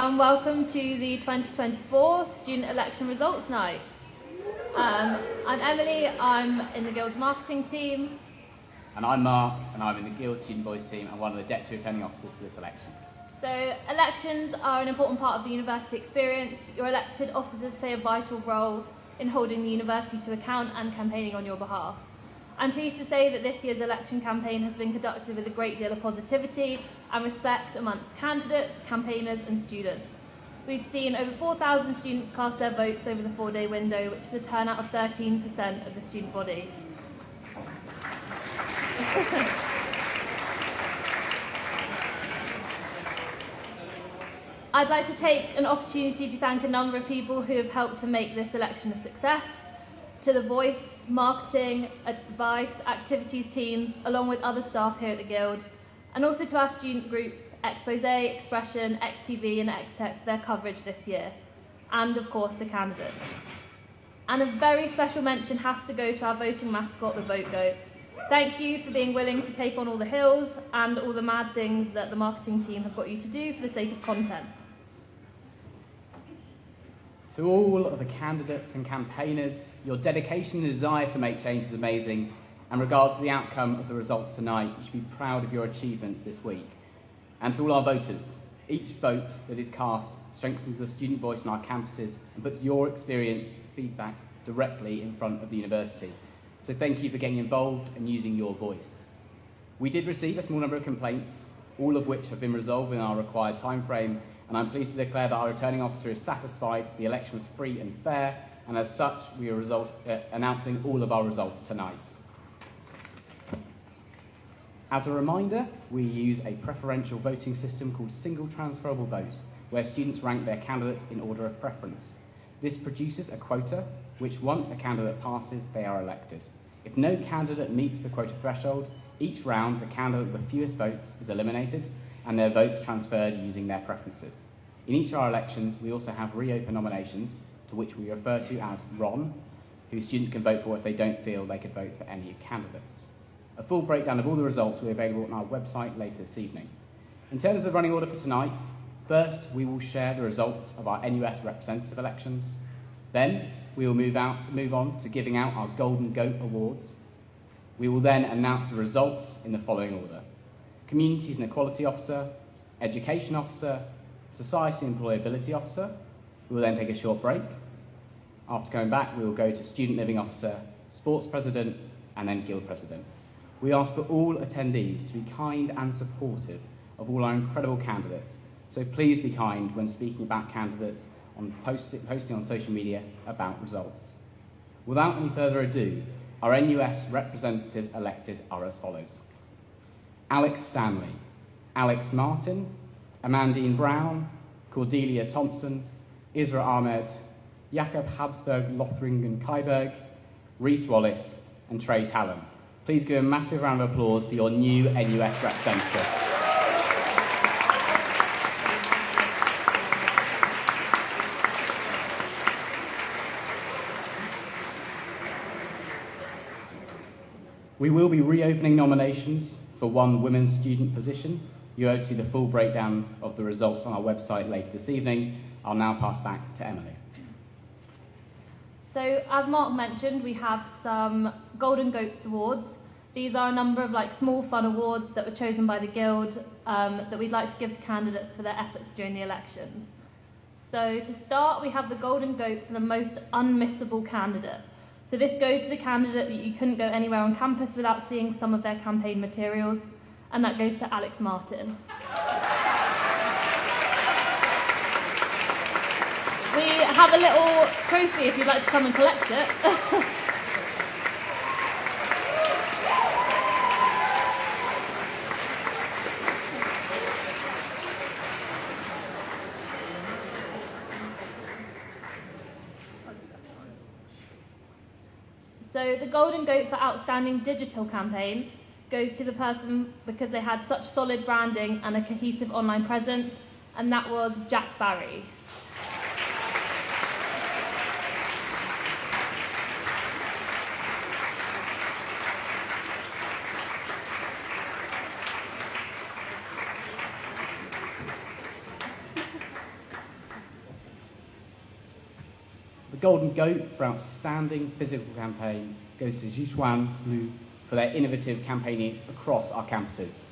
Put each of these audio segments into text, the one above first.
and welcome to the 2024 Student Election Results Night. I'm Emily, I'm in the Guild's marketing team. And I'm Mark, and I'm in the Guild Student Voice team and one of the Deputy Returning Officers for this election. So elections are an important part of the university experience. Your elected officers play a vital role in holding the university to account and campaigning on your behalf. I'm pleased to say that this year's election campaign has been conducted with a great deal of positivity and respect amongst candidates, campaigners and students. We've seen over 4,000 students cast their votes over the 4-day window, which is a turnout of 13% of the student body. I'd like to take an opportunity to thank a number of people who have helped to make this election a success. To the Voice, marketing, advice, activities teams, along with other staff here at the Guild, and also to our student groups, Expose, Expression, XTV and XTech for their coverage this year, and of course the candidates. And a very special mention has to go to our voting mascot, the Vote Goat. Thank you for being willing to take on all the hills and all the mad things that the marketing team have got you to do for the sake of content. To all of the candidates and campaigners, your dedication and desire to make change is amazing, and regards to the outcome of the results tonight, you should be proud of your achievements this week. And to all our voters, each vote that is cast strengthens the student voice on our campuses and puts your experience feedback directly in front of the university. So thank you for getting involved and using your voice. We did receive a small number of complaints, all of which have been resolved in our required time frame, and I'm pleased to declare that our returning officer is satisfied the election was free and fair, and as such, we are announcing all of our results tonight. As a reminder, we use a preferential voting system called single transferable vote, where students rank their candidates in order of preference. This produces a quota, which once a candidate passes, they are elected. If no candidate meets the quota threshold, each round the candidate with the fewest votes is eliminated, and their votes transferred using their preferences. In each of our elections, we also have reopen nominations, to which we refer to as RON, who students can vote for if they don't feel they could vote for any candidates. A full breakdown of all the results will be available on our website later this evening. In terms of the running order for tonight, first we will share the results of our NUS representative elections. Then we will move on to giving out our Golden Goat Awards. We will then announce the results in the following order: Communities and Equality Officer, Education Officer, Society and Employability Officer. We will then take a short break. After coming back, we will go to Student Living Officer, Sports President, and then Guild President. We ask for all attendees to be kind and supportive of all our incredible candidates, so please be kind when speaking about candidates on posting on social media about results. Without any further ado, our NUS representatives elected are as follows: Alex Stanley, Alex Martin, Amandine Brown, Cordelia Thompson, Isra Ahmed, Jakob Habsburg Lothringen Kaiberg, Reese Wallace, and Trey Talon. Please give a massive round of applause for your new NUS representative. We will be reopening nominations for one women's student position. You will see the full breakdown of the results on our website later this evening. I'll now pass back to Emily. So, as Mark mentioned, we have some Golden Goats Awards. These are a number of small fun awards that were chosen by the Guild that we'd like to give to candidates for their efforts during the elections. So to start, we have the Golden Goat for the most unmissable candidate. So this goes to the candidate that you couldn't go anywhere on campus without seeing some of their campaign materials, and that goes to Alex Martin. We have a little trophy if you'd like to come and collect it. So the Golden Goat for Outstanding Digital Campaign goes to the person because they had such solid branding and a cohesive online presence, and that was Jack Barry. Golden Goat for outstanding physical campaign goes to Zhishuan Lu for their innovative campaigning across our campuses.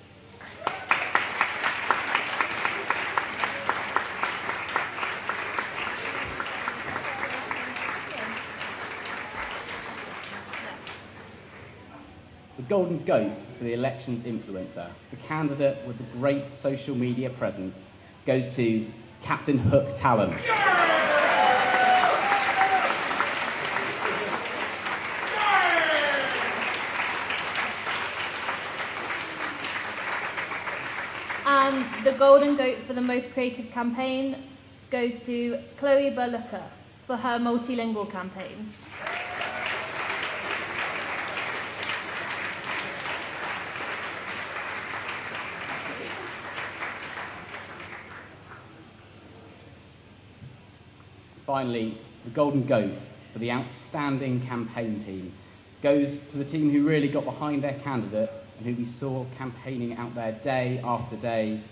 The Golden Goat for the elections influencer, the candidate with the great social media presence, goes to Captain Hook Talon. And the Golden Goat for the most creative campaign goes to Chloe Berluca for her multilingual campaign. Finally, the Golden Goat for the outstanding campaign team goes to the team who really got behind their candidate and who we saw campaigning out there day after day,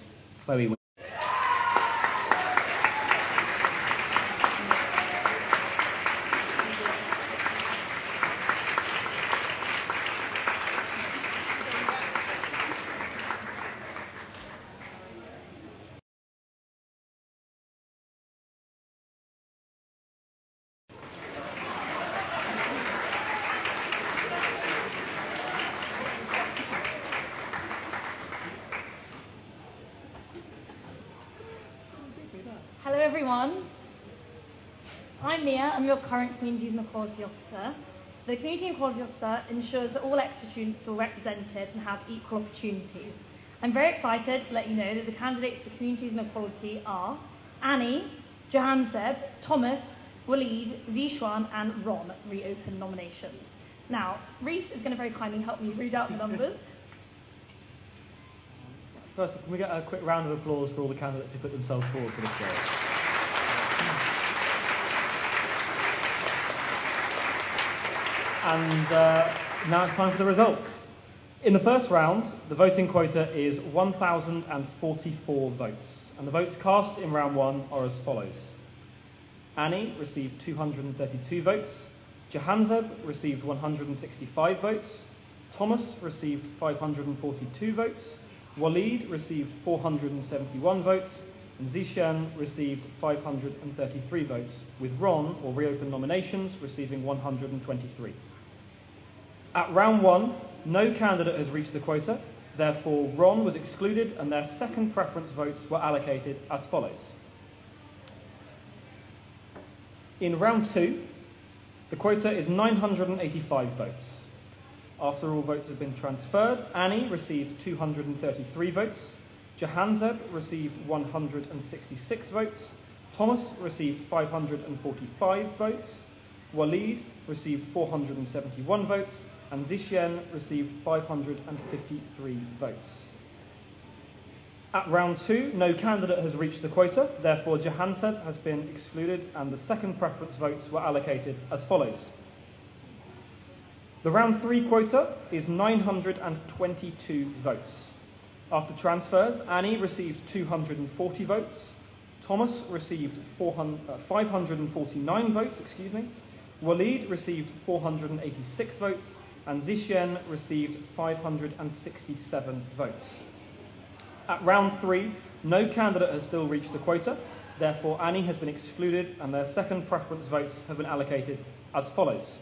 Chloe. Hello everyone, I'm Mia, I'm your current Communities and Equality Officer. The Community and Equality Officer ensures that all extra students feel represented and have equal opportunities. I'm very excited to let you know that the candidates for Communities and Equality are Annie, Jahanzeb, Thomas, Waleed, Zishuan and Ron reopen nominations. Now, Reese is going to very kindly help me read out the numbers. First, can we get a quick round of applause for all the candidates who put themselves forward for this day? And now it's time for the results. In the first round, the voting quota is 1,044 votes, and the votes cast in round one are as follows. Annie received 232 votes, Jahanzeb received 165 votes, Thomas received 542 votes, Waleed received 471 votes, and Zishan received 533 votes, with Ron, or reopen nominations, receiving 123. At round one, no candidate has reached the quota, therefore Ron was excluded and their second preference votes were allocated as follows. In round two, the quota is 985 votes. After all votes have been transferred, Annie received 233 votes, Jahanzeb received 166 votes, Thomas received 545 votes, Waleed received 471 votes, and Zishen received 553 votes. At round two, no candidate has reached the quota, therefore Jahanzeb has been excluded and the second preference votes were allocated as follows. The round three quota is 922 votes. After transfers, Annie received 240 votes, Thomas received 549 votes, Waleed received 486 votes, and Zishen received 567 votes. At round three, no candidate has still reached the quota, therefore Annie has been excluded and their second preference votes have been allocated as follows.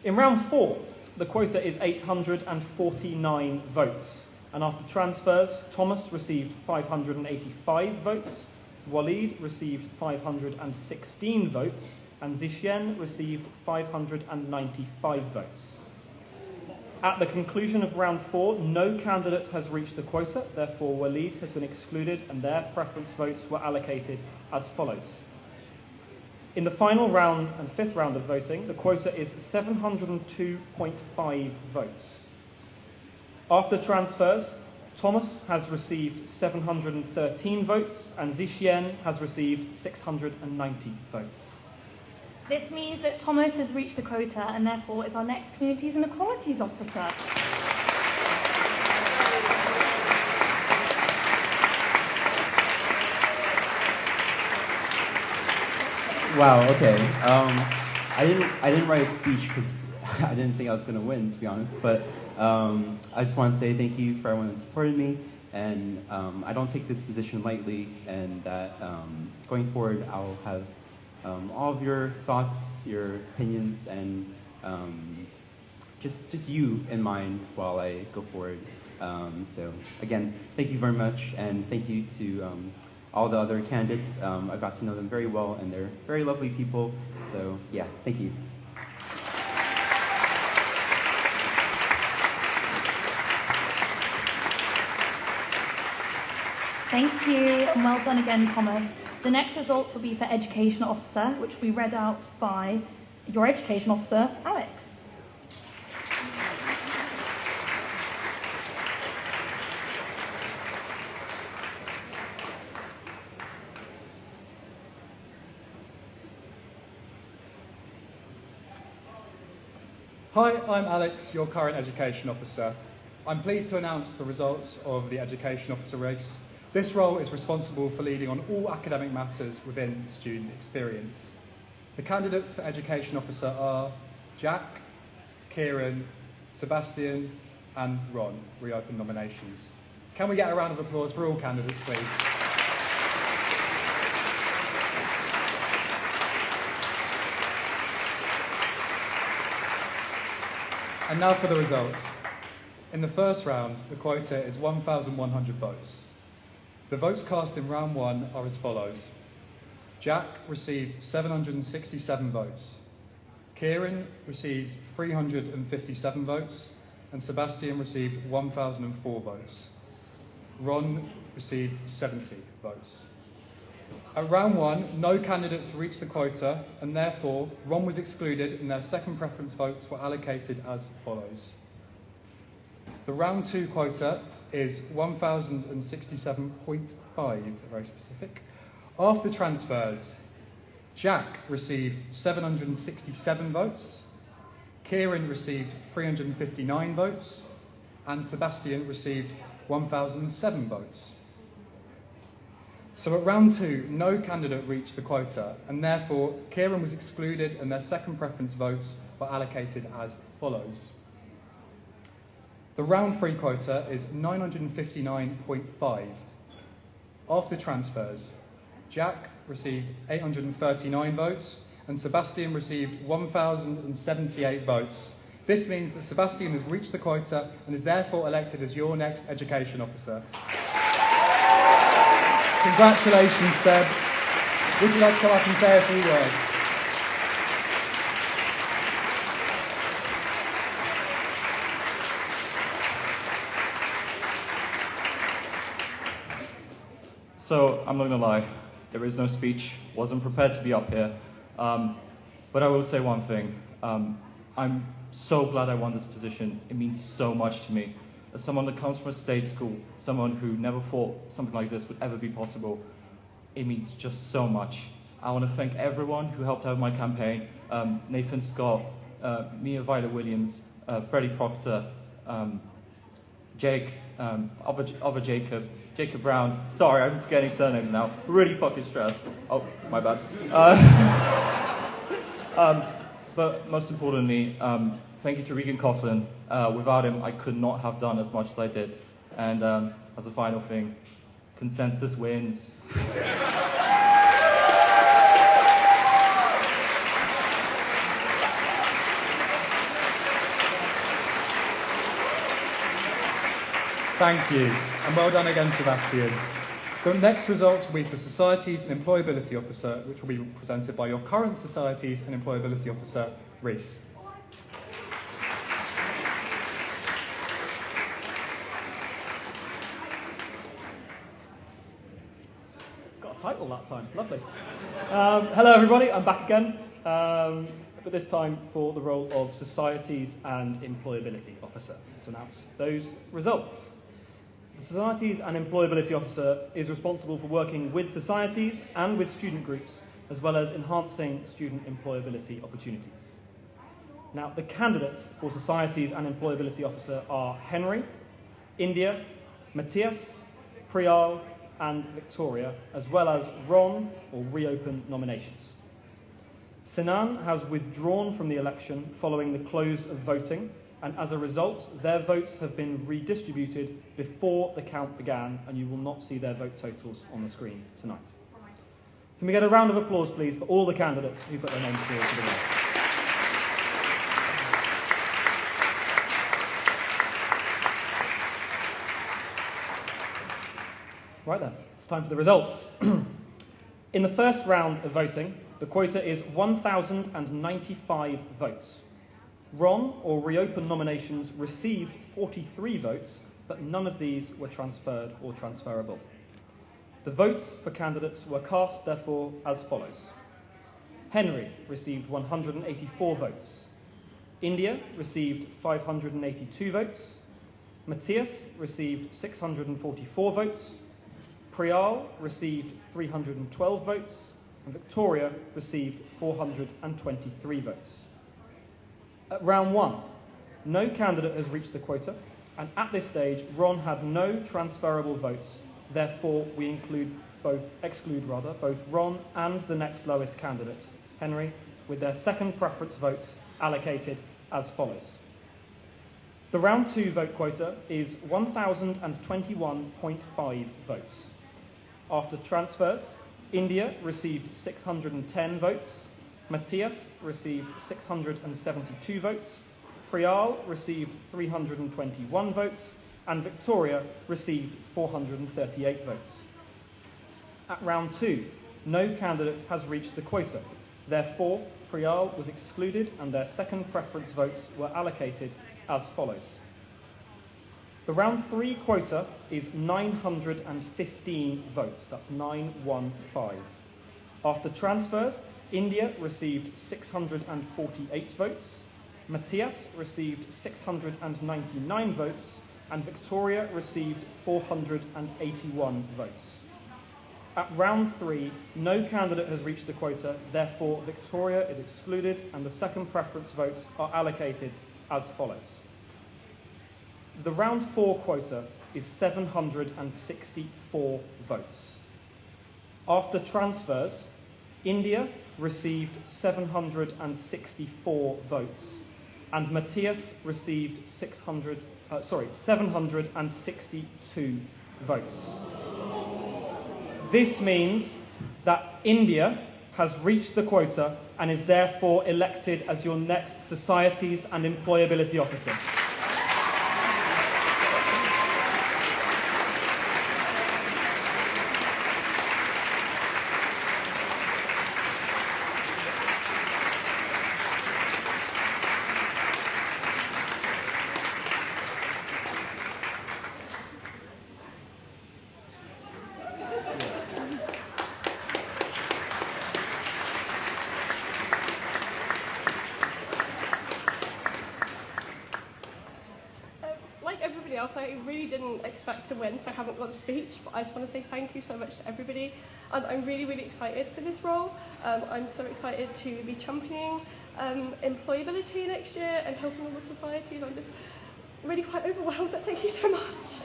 In round four, the quota is 849 votes, and after transfers, Thomas received 585 votes, Waleed received 516 votes, and Zishen received 595 votes. At the conclusion of round four, no candidate has reached the quota, therefore Waleed has been excluded and their preference votes were allocated as follows. In the final round and fifth round of voting, the quota is 702.5 votes. After transfers, Thomas has received 713 votes and Zishen has received 690 votes. This means that Thomas has reached the quota and therefore is our next Communities and Equalities Officer. Wow. Okay. I didn't write a speech because I didn't think I was going to win, to be honest. But I just want to say thank you for everyone that supported me, and I don't take this position lightly. And that going forward, I'll have all of your thoughts, your opinions, and just you in mind while I go forward. So again, thank you very much, and thank you to all the other candidates. I got to know them very well, and they're very lovely people. So yeah, thank you. Thank you, and well done again, Thomas. The next results will be for Education Officer, which will be read out by your Education Officer, Alex. Hi, I'm Alex, your current Education Officer. I'm pleased to announce the results of the Education Officer race. This role is responsible for leading on all academic matters within student experience. The candidates for Education Officer are Jack, Kieran, Sebastian, and Ron. Reopen nominations. Can we get a round of applause for all candidates, please? And now for the results. In the first round, the quota is 1,100 votes. The votes cast in round one are as follows. Jack received 767 votes. Kieran received 357 votes, and Sebastian received 1,004 votes. Ron received 70 votes. At round one, no candidates reached the quota, and therefore Ron was excluded and their second preference votes were allocated as follows. The round two quota is 1,067.5, very specific. After transfers, Jack received 767 votes, Kieran received 359 votes, and Sebastian received 1,007 votes. So at round two, no candidate reached the quota, and therefore Kieran was excluded and their second preference votes were allocated as follows. The round three quota is 959.5. After transfers, Jack received 839 votes and Sebastian received 1,078 votes. This means that Sebastian has reached the quota and is therefore elected as your next Education Officer. Congratulations, Seb. Would you like to come up and say a few words? So, I'm not going to lie, there is no speech, wasn't prepared to be up here, but I will say one thing. I'm so glad I won this position. It means so much to me. As someone that comes from a state school, someone who never thought something like this would ever be possible, it means just so much. I want to thank everyone who helped out my campaign, Nathan Scott, Mia Violet Williams, Freddie Proctor, Jake, other Jacob Brown. Sorry, I'm forgetting surnames now. Really fucking stressed. Oh, my bad. But most importantly, thank you to Regan Coughlin. Without him, I could not have done as much as I did. And as a final thing, consensus wins. Thank you, and well done again, Sebastian. The next results will be for Societies and Employability Officer, which will be presented by your current Societies and Employability Officer, Reese. Got a title that time, lovely. Hello everybody, I'm back again, but this time for the role of Societies and Employability Officer to announce those results. The Societies and Employability Officer is responsible for working with societies and with student groups, as well as enhancing student employability opportunities. Now, the candidates for Societies and Employability Officer are Henry, India, Matthias, Priyal, and Victoria, as well as Ron or Reopen nominations. Sinan has withdrawn from the election following the close of voting, and as a result, their votes have been redistributed before the count began, and you will not see their vote totals on the screen tonight. Can we get a round of applause, please, for all the candidates who put their names forward to the vote? Right then, it's time for the results. In the first round of voting, the quota is 1,095 votes. Ron, or reopen nominations, received 43 votes, but none of these were transferred or transferable. The votes for candidates were cast, therefore, as follows. Henry received 184 votes. India received 582 votes. Matthias received 644 votes. Priyal received 312 votes. And Victoria received 423 votes. At round one, no candidate has reached the quota, and at this stage, Ron had no transferable votes. Therefore, we exclude both Ron and the next lowest candidate, Henry, with their second preference votes allocated as follows. The round two vote quota is 1,021.5 votes. After transfers, India received 610 votes, Matthias received 672 votes, Priyal received 321 votes, and Victoria received 438 votes. At round two, no candidate has reached the quota. Therefore, Priyal was excluded and their second preference votes were allocated as follows. The round three quota is 915 votes. That's 915. After transfers, India received 648 votes, Matthias received 699 votes, and Victoria received 481 votes. At round three, no candidate has reached the quota, therefore Victoria is excluded and the second preference votes are allocated as follows. The round four quota is 764 votes. After transfers, India received 764 votes, and Matthias received 762 votes. This means that India has reached the quota and is therefore elected as your next Societies and Employability Officer. I really didn't expect to win, so I haven't got a speech, but I just want to say thank you so much to everybody. I'm really, really excited for this role. I'm so excited to be championing employability next year and helping all the societies. I'm just really quite overwhelmed, but thank you so much.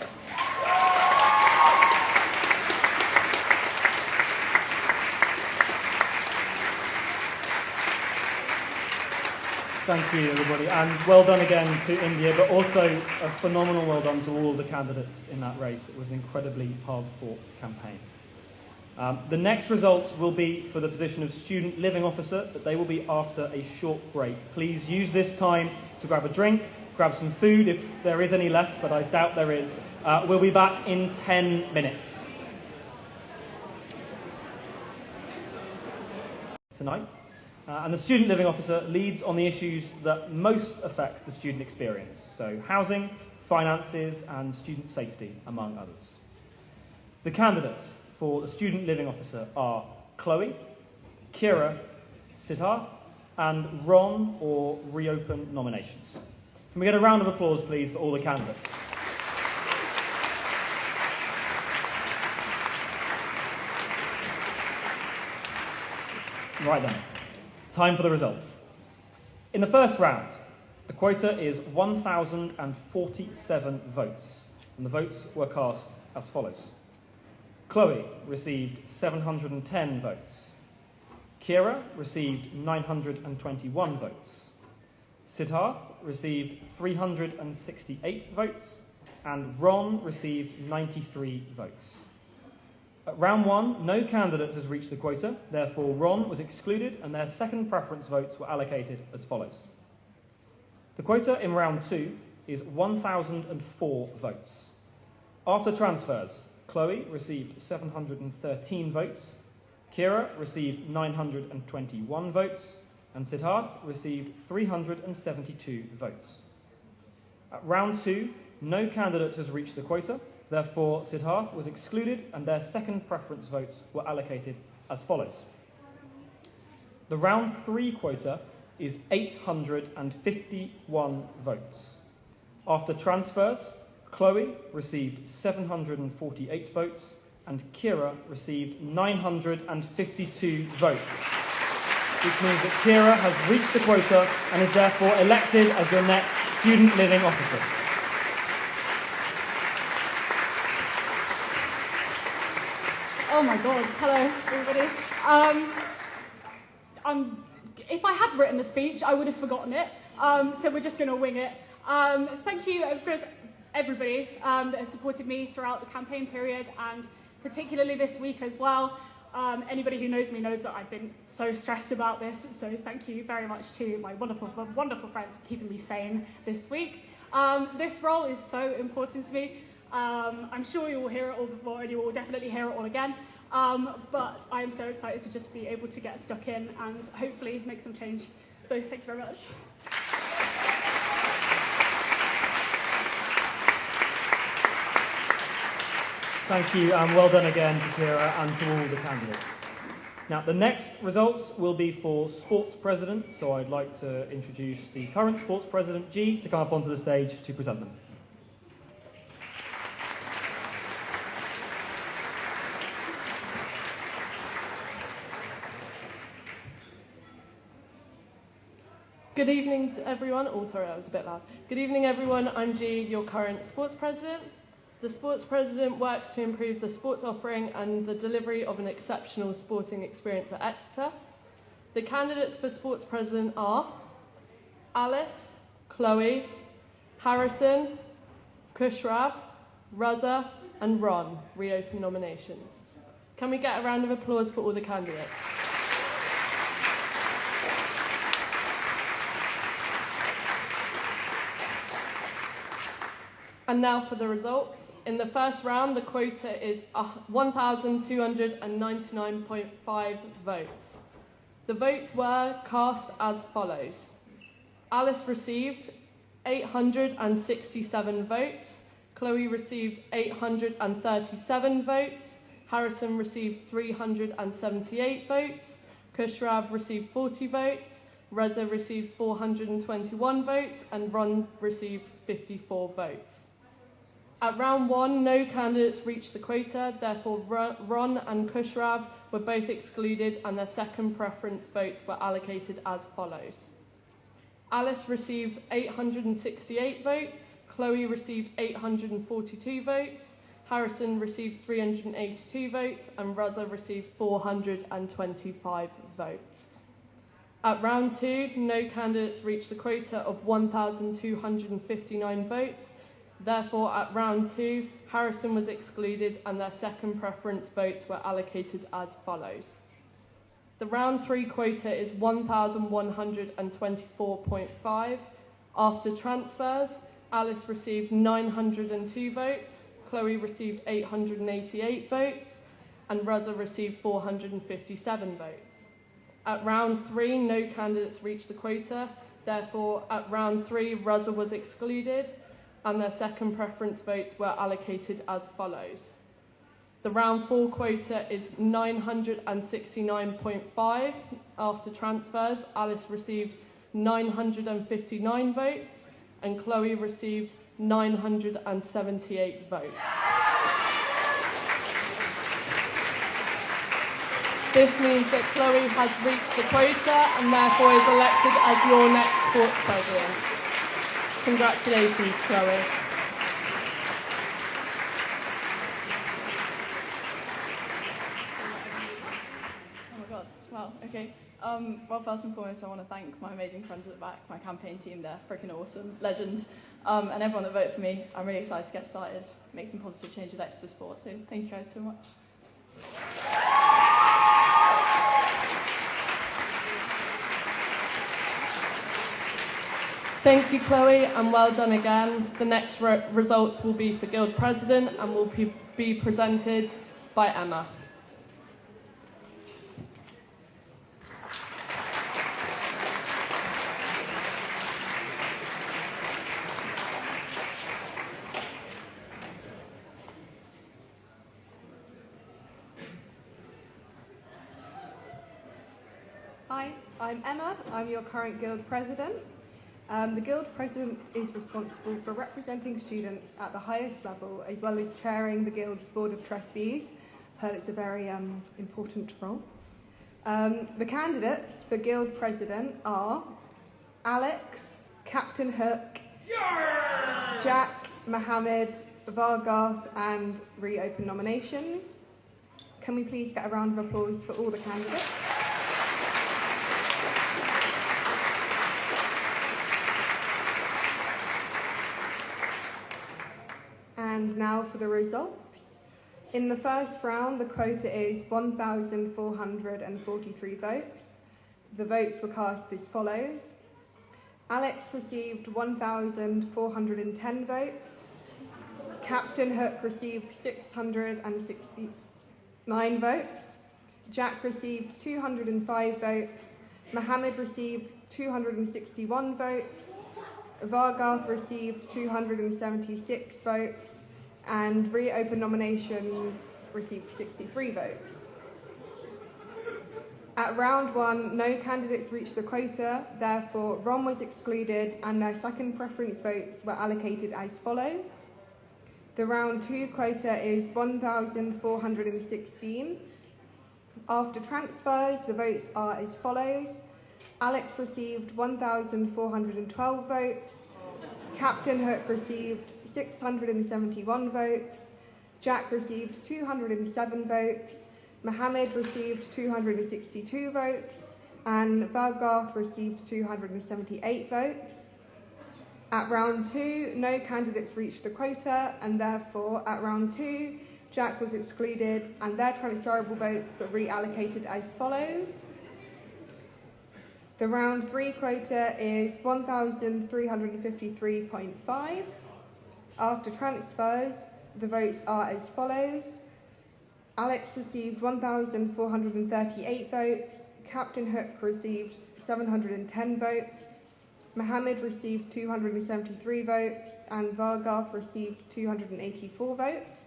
Thank you, everybody, and well done again to India, but also a phenomenal well done to all the candidates in that race. It was an incredibly hard-fought campaign. The next results will be for the position of Student Living Officer, but they will be after a short break. Please use this time to grab a drink, grab some food if there is any left, but I doubt there is. We'll be back in 10 minutes. Tonight. And the Student Living Officer leads on the issues that most affect the student experience, so housing, finances, and student safety, among others. The candidates for the Student Living Officer are Chloe, Kira, Siddharth, and Ron, or reopen nominations. Can we get a round of applause, please, for all the candidates? Right then. Time for the results. In the first round, the quota is 1,047 votes, and the votes were cast as follows. Chloe received 710 votes. Kira received 921 votes. Siddharth received 368 votes, and Ron received 93 votes. At round 1, no candidate has reached the quota, therefore Ron was excluded and their second preference votes were allocated as follows. The quota in round 2 is 1,004 votes. After transfers, Chloe received 713 votes, Kira received 921 votes, and Siddharth received 372 votes. At round 2, no candidate has reached the quota, therefore Siddharth was excluded and their second preference votes were allocated as follows. The round 3 quota is 851 votes. After transfers, Chloe received 748 votes and Kira received 952 votes, which means that Kira has reached the quota and is therefore elected as your next student living officer. Oh my God, hello everybody. If I had written a speech, I would have forgotten it, so we're just going to wing it. Thank you, of course, everybody that has supported me throughout the campaign period and particularly this week as well. Anybody who knows me knows that I've been so stressed about this, so thank you very much to my wonderful, wonderful friends for keeping me sane this week. This role is so important to me. I'm sure you will hear it all before and you will definitely hear it all again. But I am so excited to just be able to get stuck in and hopefully make some change. So thank you very much. Thank you, and well done again to Kira and to all the candidates. Now, the next results will be for Sports President, so I'd like to introduce the current Sports President, G, to come up onto the stage to present them. Good evening, everyone. Oh, sorry, I was a bit loud. Good evening, everyone. I'm G, your current Sports President. The Sports President works to improve the sports offering and the delivery of an exceptional sporting experience at Exeter. The candidates for Sports President are Alice, Chloe, Harrison, Kushrav, Raza, and Ron. Reopen nominations. Can we get a round of applause for all the candidates? And now for the results. In the first round, the quota is 1,299.5 votes. The votes were cast as follows. Alice received 867 votes, Chloe received 837 votes, Harrison received 378 votes, Kushrav received 40 votes, Reza received 421 votes, and Ron received 54 votes. At round 1, no candidates reached the quota, therefore Ron and Kushrav were both excluded and their second preference votes were allocated as follows. Alice received 868 votes, Chloe received 842 votes, Harrison received 382 votes, and Raza received 425 votes. At round 2, no candidates reached the quota of 1,259 votes. Therefore, at round 2, Harrison was excluded and their second preference votes were allocated as follows. The round 3 quota is 1,124.5. After transfers, Alice received 902 votes, Chloe received 888 votes, and Raza received 457 votes. At round 3, no candidates reached the quota. Therefore, at round 3, Raza was excluded and their second preference votes were allocated as follows. The round 4 quota is 969.5. After transfers, Alice received 959 votes and Chloe received 978 votes. This means that Chloe has reached the quota and therefore is elected as your next Sports President. Congratulations, Chloe. Oh my God. Wow, okay. Well, first and foremost, I want to thank my amazing friends at the back, my campaign team. They're freaking awesome, legends, and everyone that voted for me. I'm really excited to get started, make some positive change with Exeter Sport, so thank you guys so much. Thank you, Chloe, and well done again. The next results will be for Guild President and will be presented by Emma. Hi, I'm Emma. I'm your current Guild President. The Guild President is responsible for representing students at the highest level, as well as chairing the Guild's Board of Trustees. Heard it's a very important role. The candidates for Guild President are Alex, Captain Hook, Jack, Mohammed, Vargarth, and reopen nominations. Can we please get a round of applause for all the candidates? And now for the results. In the first round, the quota is 1,443 votes. The votes were cast as follows. Alex received 1,410 votes. Captain Hook received 669 votes. Jack received 205 votes. Mohammed received 261 votes. Vargarth received 276 votes. And reopen nominations received 63 votes. At round one, no candidates reached the quota, therefore Rom was excluded and their second preference votes were allocated as follows. The round two quota is 1,416. After transfers, the votes are as follows. Alex received 1,412 votes. Captain Hook received 671 votes, Jack received 207 votes, Mohammed received 262 votes, and Vargarth received 278 votes. At round two, no candidates reached the quota, and therefore, at round two, Jack was excluded, and their transferable votes were reallocated as follows. The round three quota is 1,353.5. After transfers, the votes are as follows. Alex received 1,438 votes, Captain Hook received 710 votes, Mohammed received 273 votes, and Vargarth received 284 votes.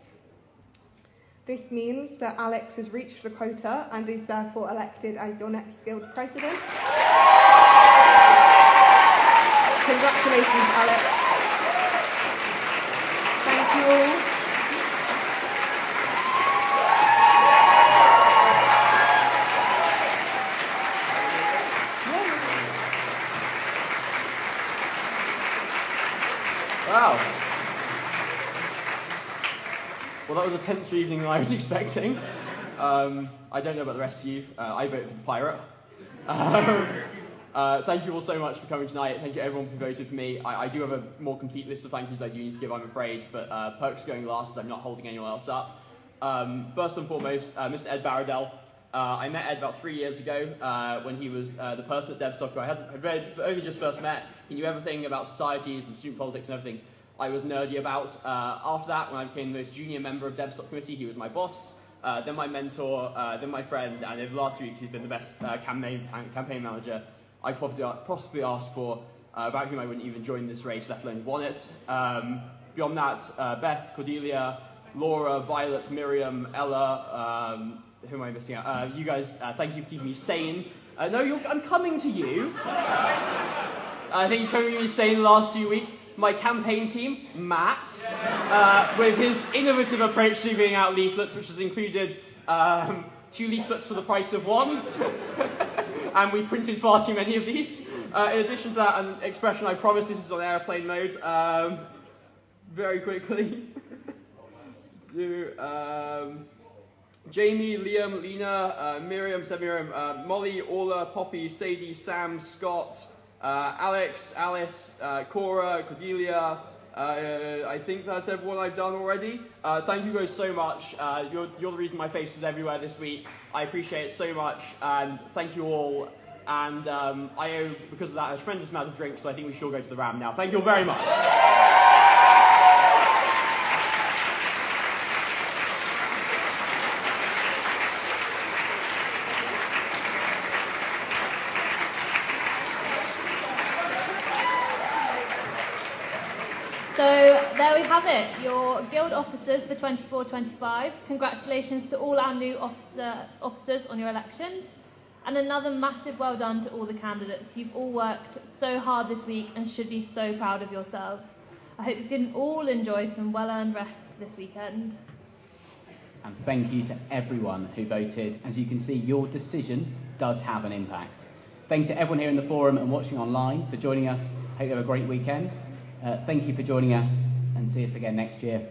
This means that Alex has reached the quota and is therefore elected as your next Guild President. Congratulations, Alex. Thank you all. Wow. Well, that was a tenser evening than I was expecting. I don't know about the rest of you. I voted for the Pirate. Thank you all so much for coming tonight. Thank you everyone who voted for me. I do have a more complete list of thank yous I do need to give, I'm afraid, but perks going last as I'm not holding anyone else up. First and foremost, Mr. Ed Baradell. I met Ed about 3 years ago when he was the person at DevSoc who I had only just first met. He knew everything about societies and student politics and everything I was nerdy about. After that, when I became the most junior member of DevSoc committee, he was my boss, then my mentor, then my friend, and over the last few weeks he's been the best campaign manager I possibly asked for, about whom I wouldn't even join this race, let alone won it. Beyond that, Beth, Cordelia, Laura, Violet, Miriam, Ella, who am I missing out? You guys, thank you for keeping me sane. I'm coming to you. I think you're keeping me sane the last few weeks. My campaign team, Matt, with his innovative approach to giving out leaflets, which has included 2 leaflets for the price of 1. And we printed far too many of these. In addition to that, an expression I promise this is on airplane mode. Very quickly. Jamie, Liam, Lena, Miriam, Molly, Orla, Poppy, Sadie, Sam, Scott, Alex, Alice, Cora, Cordelia. I think that's everyone I've done already. Thank you guys so much. You're the reason my face was everywhere this week. I appreciate it so much, and thank you all. And I owe, because of that, a tremendous amount of drinks, so I think we should all go to the Ram now. Thank you all very much. So there we have it, your Guild officers for 24-25. Congratulations to all our new officers on your elections. And another massive well done to all the candidates. You've all worked so hard this week and should be so proud of yourselves. I hope you can all enjoy some well-earned rest this weekend. And thank you to everyone who voted. As you can see, your decision does have an impact. Thank you to everyone here in the forum and watching online for joining us. Hope you have a great weekend. Thank you for joining us, and see us again next year.